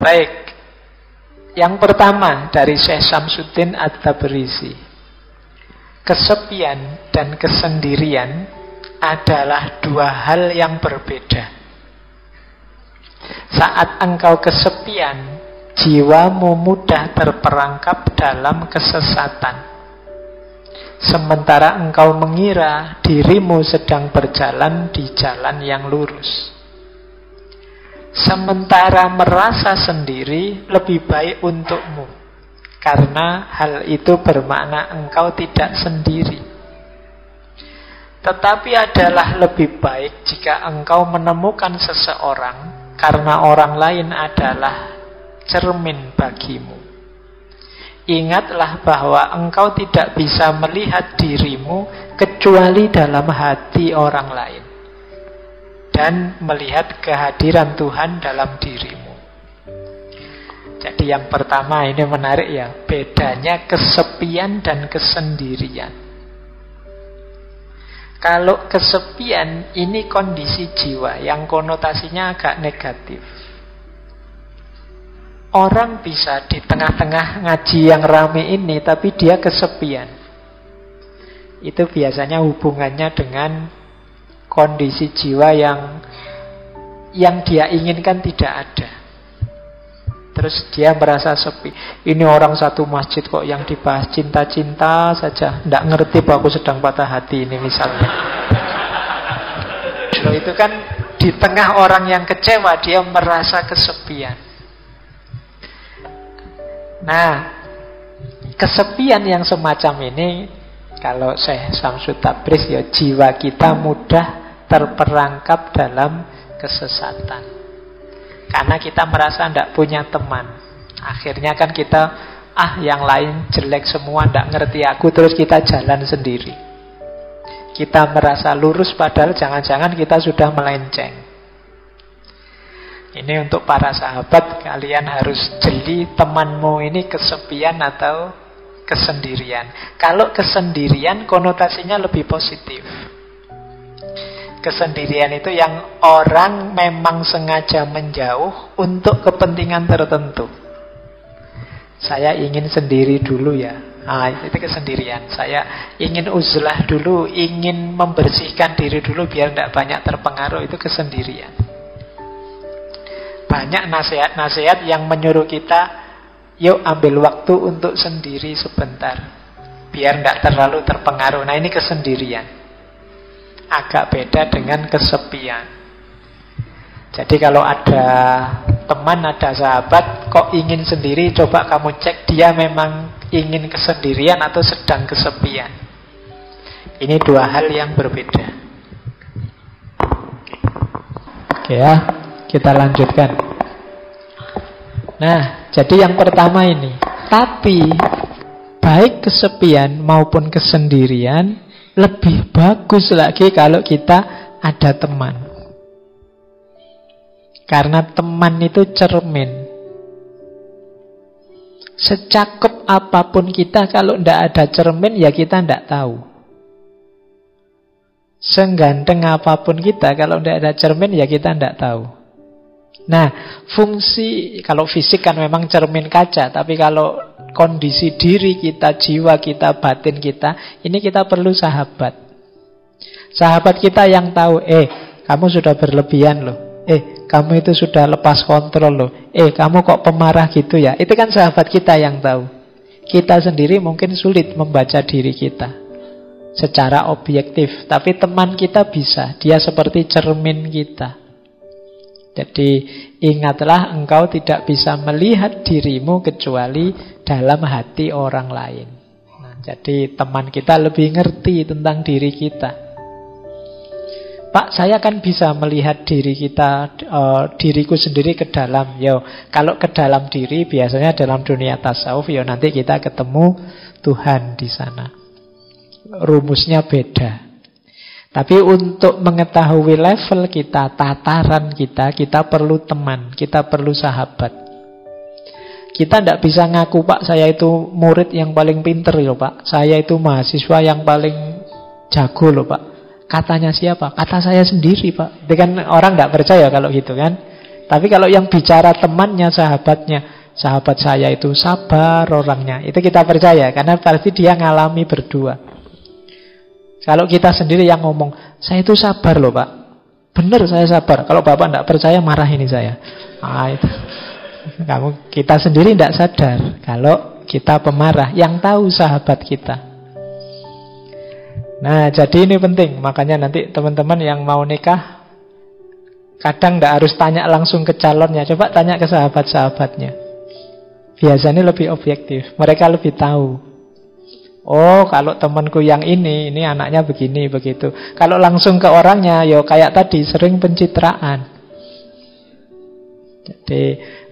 Baik, yang pertama dari Syekh Syamsuddin At-Tabrizi, kesepian dan kesendirian adalah dua hal yang berbeda. Saat engkau kesepian, jiwamu mudah terperangkap dalam kesesatan. Sementara engkau mengira dirimu sedang berjalan di jalan yang lurus. Sementara merasa sendiri lebih baik untukmu, karena hal itu bermakna engkau tidak sendiri. Tetapi adalah lebih baik jika engkau menemukan seseorang, karena orang lain adalah cermin bagimu. Ingatlah bahwa engkau tidak bisa melihat dirimu kecuali dalam hati orang lain, dan melihat kehadiran Tuhan dalam dirimu. Jadi yang pertama ini menarik ya, bedanya kesepian dan kesendirian. Kalau kesepian ini kondisi jiwa yang konotasinya agak negatif. Orang bisa di tengah-tengah ngaji yang rame ini, tapi dia kesepian. Itu biasanya hubungannya dengan kondisi jiwa yang dia inginkan tidak ada. Terus dia merasa sepi. Ini orang satu masjid kok yang dibahas cinta-cinta saja, tidak ngerti bahwa aku sedang patah hati ini misalnya. Loh, itu kan di tengah orang yang kecewa, dia merasa kesepian. Nah, kesepian yang semacam ini, kalau Syekh Syamsuddin Tabrizi, ya, jiwa kita mudah terperangkap dalam kesesatan. Karena kita merasa tidak punya teman. Akhirnya kan kita, yang lain jelek semua, tidak ngerti aku, terus kita jalan sendiri. Kita merasa lurus padahal jangan-jangan kita sudah melenceng. Ini untuk para sahabat, kalian harus jeli temanmu ini kesepian atau kesendirian. Kalau kesendirian konotasinya lebih positif. Kesendirian itu yang orang memang sengaja menjauh untuk kepentingan tertentu. Saya ingin sendiri dulu ya. Itu kesendirian. Saya ingin uzlah dulu, ingin membersihkan diri dulu biar tidak banyak terpengaruh. Itu kesendirian. Banyak nasihat-nasihat yang menyuruh kita, yuk ambil waktu untuk sendiri sebentar, biar tidak terlalu terpengaruh. Nah, ini kesendirian. Agak beda dengan kesepian. Jadi kalau ada teman, ada sahabat kok ingin sendiri, coba kamu cek dia memang ingin kesendirian atau sedang kesepian. Ini dua hal yang berbeda. Oke ya, kita lanjutkan. Nah, jadi yang pertama ini, tapi baik kesepian maupun kesendirian lebih bagus lagi kalau kita ada teman. Karena teman itu cermin. Secakep apapun kita, kalau tidak ada cermin ya kita tidak tahu. Seganteng apapun kita, kalau tidak ada cermin ya kita tidak tahu. Nah, fungsi, kalau fisik kan memang cermin kaca, tapi kalau kondisi diri kita, jiwa kita, batin kita, ini kita perlu sahabat. Sahabat kita yang tahu, kamu sudah berlebihan loh. Kamu itu sudah lepas kontrol loh. Kamu kok pemarah gitu ya. Itu kan sahabat kita yang tahu. Kita sendiri mungkin sulit membaca diri kita secara objektif, tapi teman kita bisa. Dia seperti cermin kita. Jadi ingatlah, engkau tidak bisa melihat dirimu kecuali dalam hati orang lain. Nah, jadi teman kita lebih ngerti tentang diri kita. Pak, saya kan bisa melihat diri kita, diriku sendiri ke dalam. Kalau ke dalam diri biasanya dalam dunia tasawuf, nanti kita ketemu Tuhan di sana. Rumusnya beda. Tapi untuk mengetahui level kita, tataran kita, kita perlu teman, kita perlu sahabat. Kita tidak bisa ngaku, Pak, saya itu murid yang paling pinter loh, Pak. Saya itu mahasiswa yang paling jago loh, Pak. Katanya siapa? Kata saya sendiri, Pak. Itu kan orang tidak percaya kalau gitu kan. Tapi kalau yang bicara temannya, sahabatnya, sahabat saya itu sabar orangnya, itu kita percaya, karena pasti dia ngalami berdua. Kalau kita sendiri yang ngomong, saya itu sabar loh Pak, benar saya sabar. Kalau Bapak tidak percaya, marah ini saya. Itu. Kita sendiri tidak sadar kalau kita pemarah, yang tahu sahabat kita. Nah, jadi ini penting. Makanya nanti teman-teman yang mau nikah, kadang tidak harus tanya langsung ke calonnya, coba tanya ke sahabat-sahabatnya. Biasanya lebih objektif, mereka lebih tahu. Oh, kalau temanku yang ini anaknya begini, begitu. Kalau langsung ke orangnya, ya kayak tadi, sering pencitraan. Jadi,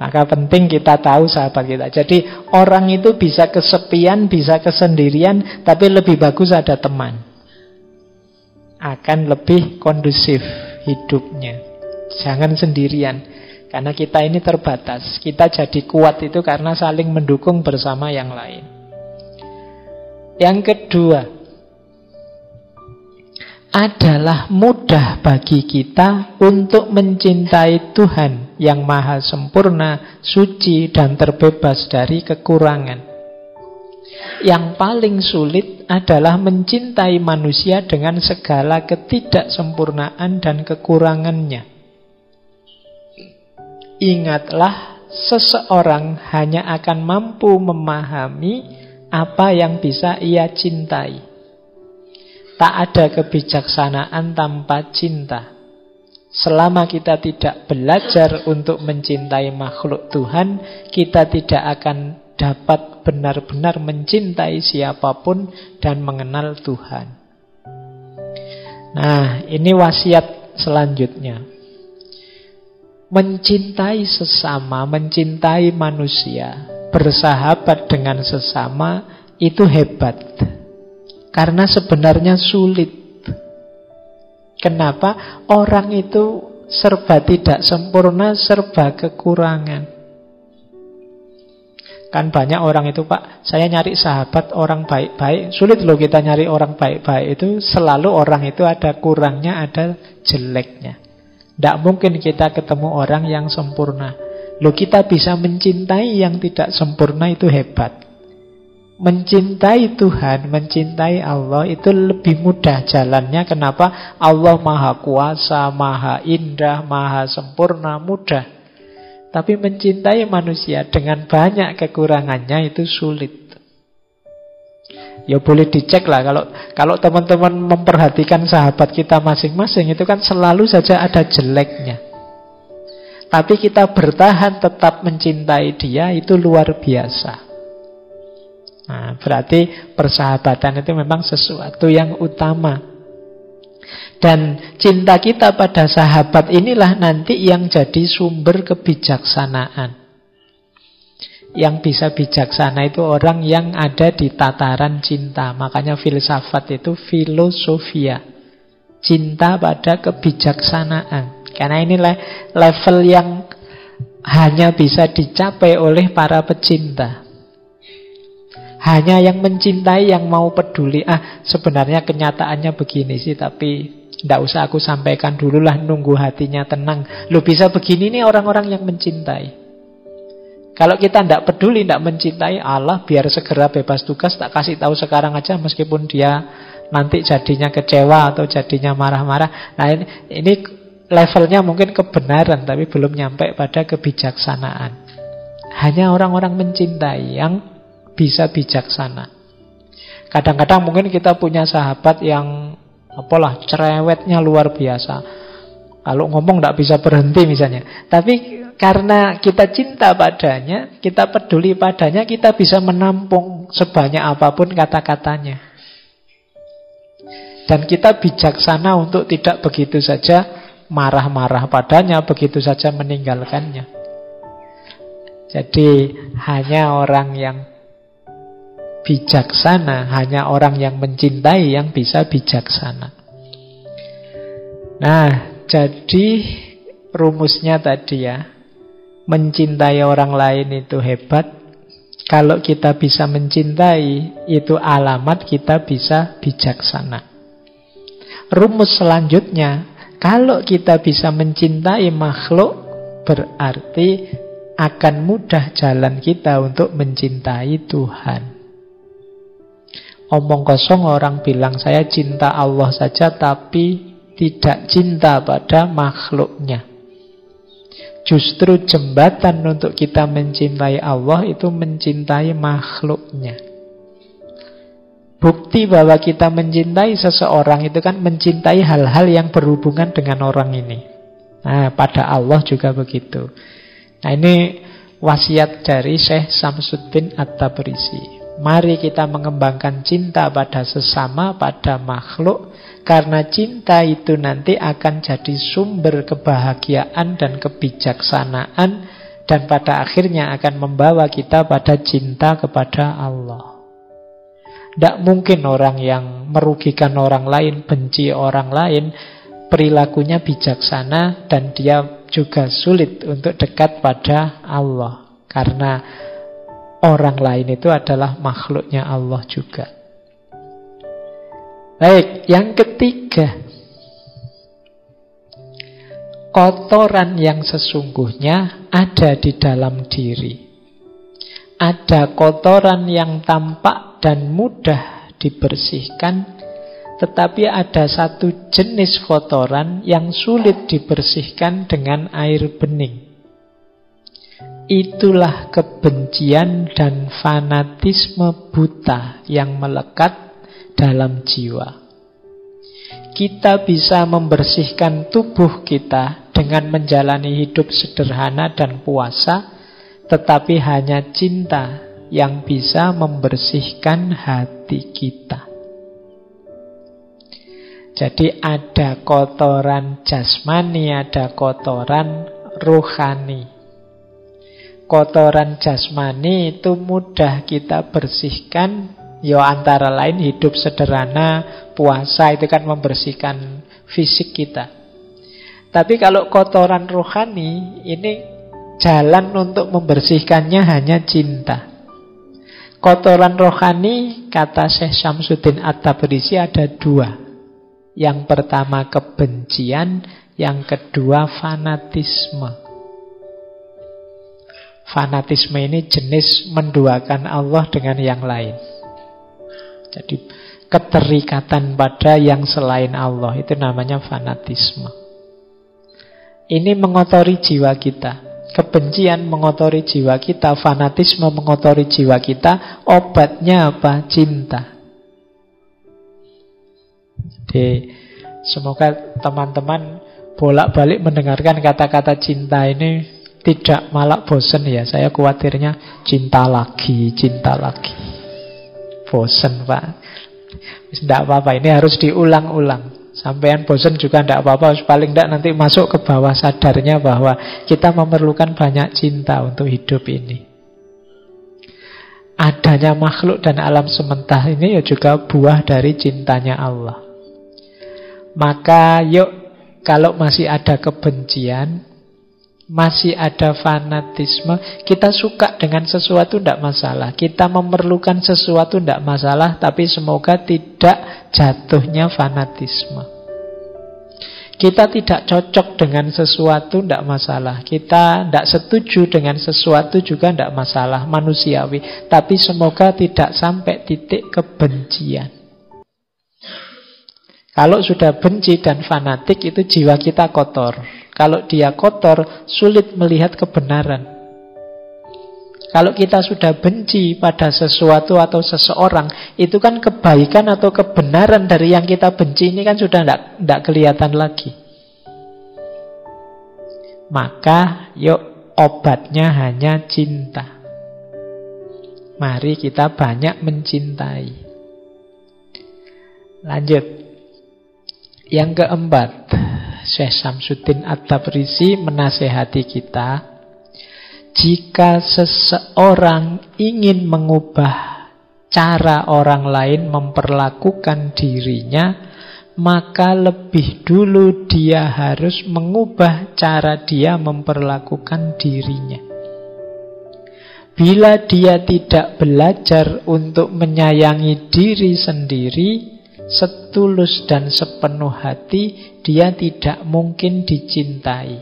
maka penting kita tahu sahabat kita. Jadi, orang itu bisa kesepian, bisa kesendirian, tapi lebih bagus ada teman. Akan lebih kondusif hidupnya. Jangan sendirian. Karena kita ini terbatas. Kita jadi kuat itu karena saling mendukung bersama yang lain. Yang kedua, adalah mudah bagi kita untuk mencintai Tuhan yang maha sempurna, suci, dan terbebas dari kekurangan. Yang paling sulit adalah mencintai manusia dengan segala ketidaksempurnaan dan kekurangannya. Ingatlah, seseorang hanya akan mampu memahami apa yang bisa ia cintai. Tak ada kebijaksanaan tanpa cinta. Selama kita tidak belajar untuk mencintai makhluk Tuhan, kita tidak akan dapat benar-benar mencintai siapapun dan mengenal Tuhan. Nah, ini wasiat selanjutnya. Mencintai sesama, mencintai manusia, bersahabat dengan sesama, itu hebat. Karena sebenarnya sulit. Kenapa? Orang itu serba tidak sempurna, serba kekurangan. Kan banyak orang itu, Pak, saya nyari sahabat orang baik-baik. Sulit loh kita nyari orang baik-baik itu. Selalu orang itu ada kurangnya, ada jeleknya. Tidak mungkin kita ketemu orang yang sempurna. Loh, kita bisa mencintai yang tidak sempurna, itu hebat. Mencintai Tuhan, mencintai Allah itu lebih mudah jalannya. Kenapa? Allah maha kuasa, maha indah, maha sempurna, mudah. Tapi mencintai manusia dengan banyak kekurangannya itu sulit. Ya boleh dicek lah, kalau teman-teman memperhatikan sahabat kita masing-masing, itu kan selalu saja ada jeleknya. Tapi kita bertahan tetap mencintai dia, itu luar biasa. Nah, berarti persahabatan itu memang sesuatu yang utama. Dan cinta kita pada sahabat inilah nanti yang jadi sumber kebijaksanaan. Yang bisa bijaksana itu orang yang ada di tataran cinta. Makanya filsafat itu filosofia, cinta pada kebijaksanaan. Karena inilah level yang hanya bisa dicapai oleh para pecinta. Hanya yang mencintai, yang mau peduli. Sebenarnya kenyataannya begini sih, tapi tidak usah aku sampaikan dululah, nunggu hatinya tenang. Loh, bisa begini nih orang-orang yang mencintai. Kalau kita tidak peduli, tidak mencintai, Allah biar segera bebas tugas, tak kasih tahu sekarang aja, meskipun dia nanti jadinya kecewa atau jadinya marah-marah. Nah, ini levelnya mungkin kebenaran, tapi belum nyampe pada kebijaksanaan. Hanya orang-orang mencintai yang bisa bijaksana. Kadang-kadang mungkin kita punya sahabat yang cerewetnya luar biasa. Kalau ngomong tidak bisa berhenti misalnya. Tapi karena kita cinta padanya, kita peduli padanya, kita bisa menampung sebanyak apapun kata-katanya. Dan kita bijaksana untuk tidak begitu saja marah-marah padanya, begitu saja meninggalkannya. Jadi hanya orang yang bijaksana, hanya orang yang mencintai yang bisa bijaksana. Nah, jadi rumusnya tadi ya, mencintai orang lain itu hebat. Kalau kita bisa mencintai, itu alamat kita bisa bijaksana. Rumus selanjutnya, kalau kita bisa mencintai makhluk, berarti akan mudah jalan kita untuk mencintai Tuhan. Omong kosong orang bilang saya cinta Allah saja tapi tidak cinta pada makhluknya. Justru jembatan untuk kita mencintai Allah itu mencintai makhluknya. Bukti bahwa kita mencintai seseorang itu kan mencintai hal-hal yang berhubungan dengan orang ini. Nah, pada Allah juga begitu. Nah, ini wasiat dari Syekh Syamsuddin At-Tabrisi. Mari kita mengembangkan cinta pada sesama, pada makhluk, karena cinta itu nanti akan jadi sumber kebahagiaan dan kebijaksanaan, dan pada akhirnya akan membawa kita pada cinta kepada Allah. Tidak mungkin orang yang merugikan orang lain, benci orang lain, perilakunya bijaksana, dan dia juga sulit untuk dekat pada Allah. Karena orang lain itu adalah makhluknya Allah juga. Baik, yang ketiga, kotoran yang sesungguhnya ada di dalam diri. Ada kotoran yang tampak dan mudah dibersihkan, tetapi ada satu jenis kotoran yang sulit dibersihkan dengan air bening. Itulah kebencian dan fanatisme buta yang melekat dalam jiwa. Kita bisa membersihkan tubuh kita dengan menjalani hidup sederhana dan puasa, tetapi hanya cinta yang bisa membersihkan hati kita. Jadi ada kotoran jasmani, ada kotoran rohani. Kotoran jasmani itu mudah kita bersihkan, ya antara lain hidup sederhana, puasa itu kan membersihkan fisik kita. Tapi kalau kotoran rohani, ini jalan untuk membersihkannya hanya cinta. Kotoran rohani, kata Syekh Syamsuddin At-Tabrisi, ada dua. Yang pertama kebencian, yang kedua fanatisme. Fanatisme ini jenis menduakan Allah dengan yang lain. Jadi keterikatan pada yang selain Allah, itu namanya fanatisme. Ini mengotori jiwa kita. Kebencian mengotori jiwa kita, fanatisme mengotori jiwa kita. Obatnya apa? Cinta. Jadi semoga teman-teman bolak-balik mendengarkan kata-kata cinta ini tidak malah bosen ya. Saya khawatirnya cinta lagi. Bosen Pak. Tidak apa-apa, ini harus diulang-ulang. Sampean bosen juga tidak apa-apa. Paling tidak nanti masuk ke bawah sadarnya bahwa kita memerlukan banyak cinta untuk hidup ini. Adanya makhluk dan alam semesta ini ya juga buah dari cintanya Allah. Maka yuk, kalau masih ada kebencian, masih ada fanatisme, kita suka dengan sesuatu tidak masalah, kita memerlukan sesuatu tidak masalah, tapi semoga tidak jatuhnya fanatisme. Kita tidak cocok dengan sesuatu tidak masalah, kita tidak setuju dengan sesuatu juga tidak masalah, manusiawi, tapi semoga tidak sampai titik kebencian. Kalau sudah benci dan fanatik, itu jiwa kita kotor. Kalau dia kotor, sulit melihat kebenaran. Kalau kita sudah benci pada sesuatu atau seseorang, itu kan kebaikan atau kebenaran dari yang kita benci ini kan sudah tidak kelihatan lagi. Maka yuk, obatnya hanya cinta. Mari kita banyak mencintai. Lanjut. Yang keempat, Syekh Syamsuddin At-Tabrisi menasehati kita, jika seseorang ingin mengubah cara orang lain memperlakukan dirinya, maka lebih dulu dia harus mengubah cara dia memperlakukan dirinya. Bila dia tidak belajar untuk menyayangi diri sendiri setulus dan sepenuh hati, dia tidak mungkin dicintai.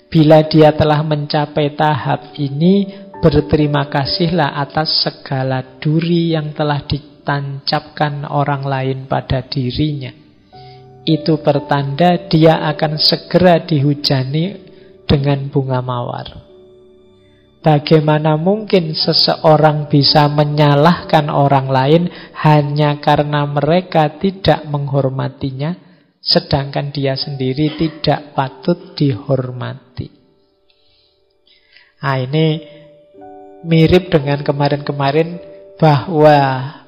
Bila dia telah mencapai tahap ini, berterima kasihlah atas segala duri yang telah ditancapkan orang lain pada dirinya. Itu pertanda dia akan segera dihujani dengan bunga mawar. Bagaimana mungkin seseorang bisa menyalahkan orang lain hanya karena mereka tidak menghormatinya, sedangkan dia sendiri tidak patut dihormati? Nah, ini mirip dengan kemarin-kemarin, bahwa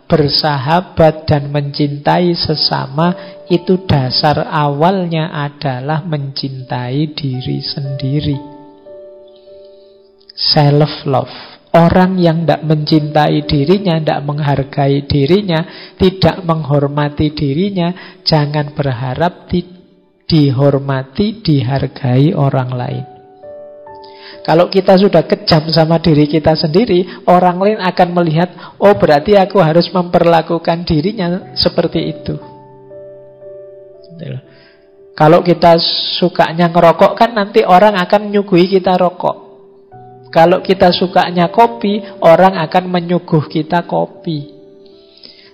bersahabat dan mencintai sesama itu dasar awalnya adalah mencintai diri sendiri. Self-love. Orang yang tidak mencintai dirinya, tidak menghargai dirinya, tidak menghormati dirinya, jangan berharap dihormati, dihargai orang lain. Kalau kita sudah kejam sama diri kita sendiri, orang lain akan melihat, oh berarti aku harus memperlakukan dirinya seperti itu. Kalau kita sukanya ngerokok, kan nanti orang akan nyuguhi kita rokok. Kalau kita sukanya kopi, orang akan menyuguh kita kopi.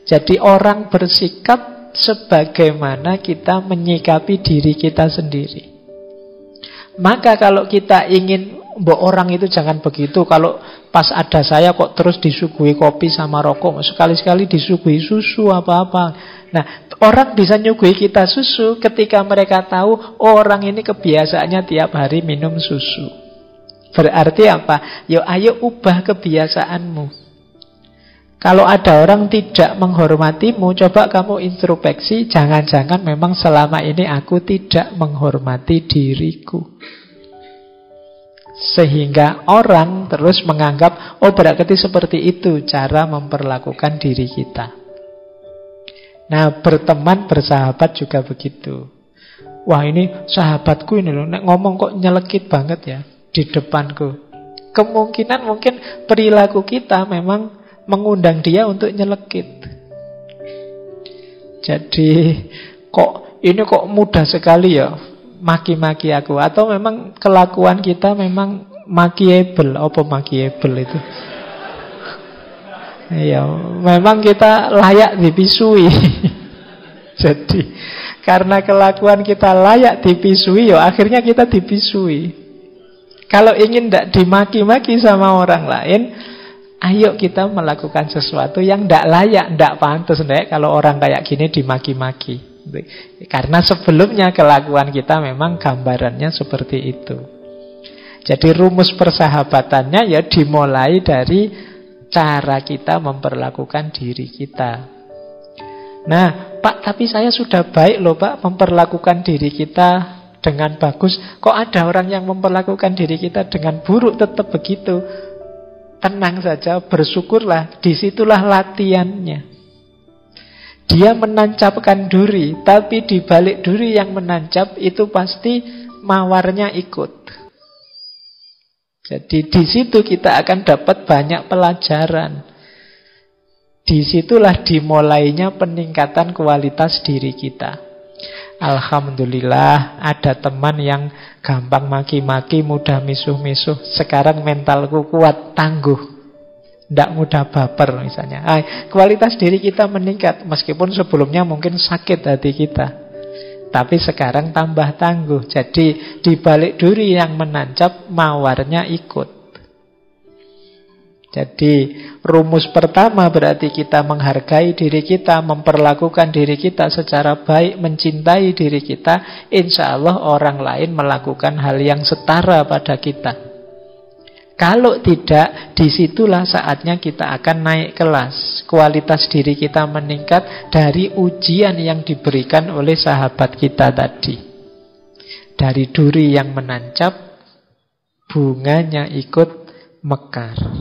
Jadi orang bersikap sebagaimana kita menyikapi diri kita sendiri. Maka kalau kita ingin orang itu jangan begitu, kalau pas ada saya kok terus disuguhi kopi sama rokok, sekali-sekali disuguhi susu apa-apa. Nah, orang bisa nyuguhi kita susu ketika mereka tahu orang ini kebiasaannya tiap hari minum susu. Berarti apa? Ayo ubah kebiasaanmu. Kalau ada orang tidak menghormatimu, coba kamu introspeksi, jangan-jangan memang selama ini aku tidak menghormati diriku. Sehingga orang terus menganggap, oh berarti seperti itu cara memperlakukan diri kita. Nah, berteman, bersahabat juga begitu. Wah, ini sahabatku ini loh, nek ngomong kok nyelekit banget ya di depanku. Kemungkinan mungkin perilaku kita memang mengundang dia untuk nyelekit. Jadi ini kok mudah sekali ya maki-maki aku, atau memang kelakuan kita memang makiable. Apa makiable itu? Ya, memang kita layak dipisui. Jadi karena kelakuan kita layak dipisui, ya akhirnya kita dipisui. Kalau ingin tidak dimaki-maki sama orang lain, ayo kita melakukan sesuatu yang tidak layak, tidak pantas. Kalau orang kayak gini dimaki-maki. Karena sebelumnya kelakuan kita memang gambarannya seperti itu. Jadi rumus persahabatannya ya dimulai dari cara kita memperlakukan diri kita. Nah, Pak, tapi saya sudah baik loh Pak memperlakukan diri kita dengan bagus. Kok ada orang yang memperlakukan diri kita dengan buruk tetap begitu? Tenang saja, bersyukurlah. Disitulah latihannya. Dia menancapkan duri, tapi di balik duri yang menancap itu pasti mawarnya ikut. Jadi di situ kita akan dapat banyak pelajaran. Disitulah dimulainya peningkatan kualitas diri kita. Alhamdulillah ada teman yang gampang maki-maki, mudah misuh-misuh. Sekarang mentalku kuat, tangguh, tidak mudah baper misalnya. Kualitas diri kita meningkat. Meskipun sebelumnya mungkin sakit hati kita, tapi sekarang tambah tangguh. Jadi di balik duri yang menancap, mawarnya ikut. Jadi rumus pertama berarti kita menghargai diri kita, memperlakukan diri kita secara baik, mencintai diri kita. Insya Allah orang lain melakukan hal yang setara pada kita. Kalau tidak, disitulah saatnya kita akan naik kelas. Kualitas diri kita meningkat dari ujian yang diberikan oleh sahabat kita tadi. Dari duri yang menancap, bunganya ikut mekar.